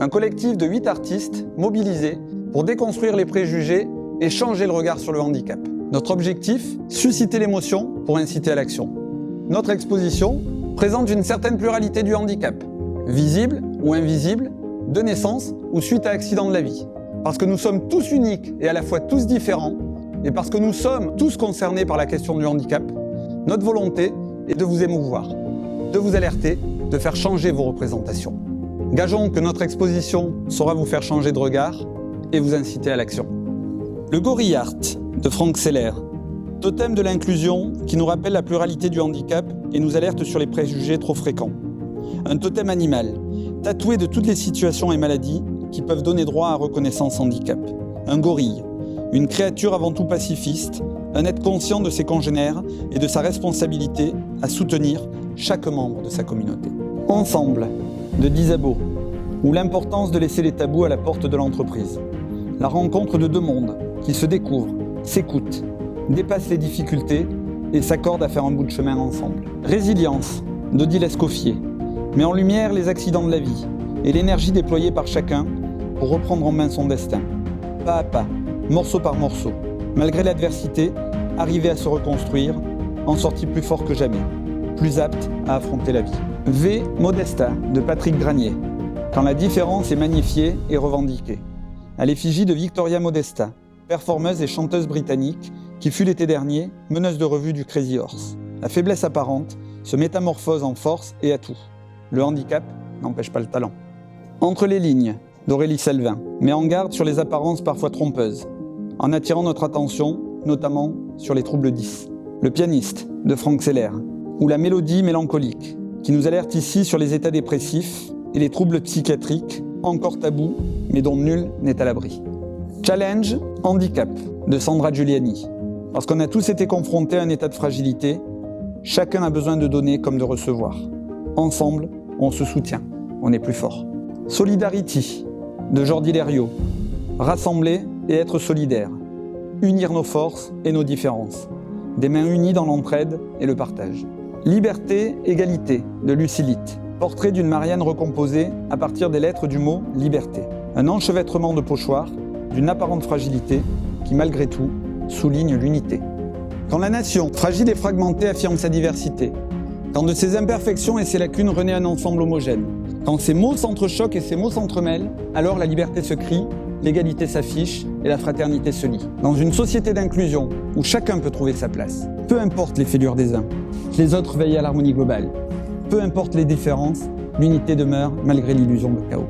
un collectif de 8 artistes mobilisés pour déconstruire les préjugés et changer le regard sur le handicap. Notre objectif, susciter l'émotion pour inciter à l'action. Notre exposition présente une certaine pluralité du handicap, visible ou invisible, de naissance ou suite à accident de la vie. Parce que nous sommes tous uniques et à la fois tous différents, et parce que nous sommes tous concernés par la question du handicap, notre volonté est de vous émouvoir, de vous alerter, de faire changer vos représentations. Gageons que notre exposition saura vous faire changer de regard et vous inciter à l'action. Le Gorille Art de Franck Seller, totem de l'inclusion qui nous rappelle la pluralité du handicap et nous alerte sur les préjugés trop fréquents. Un totem animal, tatoué de toutes les situations et maladies qui peuvent donner droit à reconnaissance handicap. Un gorille, une créature avant tout pacifiste, un être conscient de ses congénères et de sa responsabilité à soutenir chaque membre de sa communauté. Ensemble, de d'Isabeau, où l'importance de laisser les tabous à la porte de l'entreprise. La rencontre de deux mondes qui se découvrent, s'écoutent, dépassent les difficultés et s'accordent à faire un bout de chemin ensemble. Résilience, d'Odile Escoffier, met en lumière les accidents de la vie et l'énergie déployée par chacun pour reprendre en main son destin. Pas à pas, morceau par morceau, malgré l'adversité, arriver à se reconstruire, en sortie plus fort que jamais, plus apte à affronter la vie. V. Modesta, de Patrick Granier, quand la différence est magnifiée et revendiquée. À l'effigie de Victoria Modesta, performeuse et chanteuse britannique, qui fut l'été dernier meneuse de revue du Crazy Horse. La faiblesse apparente se métamorphose en force et atout. Le handicap n'empêche pas le talent. Entre les lignes, d'Aurélie Selvin, met en garde sur les apparences parfois trompeuses, en attirant notre attention, notamment sur les troubles 10. Le pianiste, de Franck Seller, ou la mélodie mélancolique, qui nous alerte ici sur les états dépressifs et les troubles psychiatriques, encore tabous, mais dont nul n'est à l'abri. Challenge, handicap, de Sandra Giuliani. Parce qu'on a tous été confrontés à un état de fragilité, chacun a besoin de donner comme de recevoir. Ensemble, on se soutient, on est plus fort. Solidarity, de Jordi Leriot. Rassembler et être solidaire. Unir nos forces et nos différences. Des mains unies dans l'entraide et le partage. Liberté, égalité, de Lucilite. Portrait d'une Marianne recomposée à partir des lettres du mot liberté. Un enchevêtrement de pochoirs, d'une apparente fragilité qui, malgré tout, souligne l'unité. Quand la nation, fragile et fragmentée, affirme sa diversité, quand de ses imperfections et ses lacunes renaît un ensemble homogène, quand ces mots s'entrechoquent et ces mots s'entremêlent, alors la liberté se crie, l'égalité s'affiche et la fraternité se lie. Dans une société d'inclusion où chacun peut trouver sa place, peu importe les fêlures des uns, les autres veillent à l'harmonie globale. Peu importe les différences, l'unité demeure malgré l'illusion de chaos.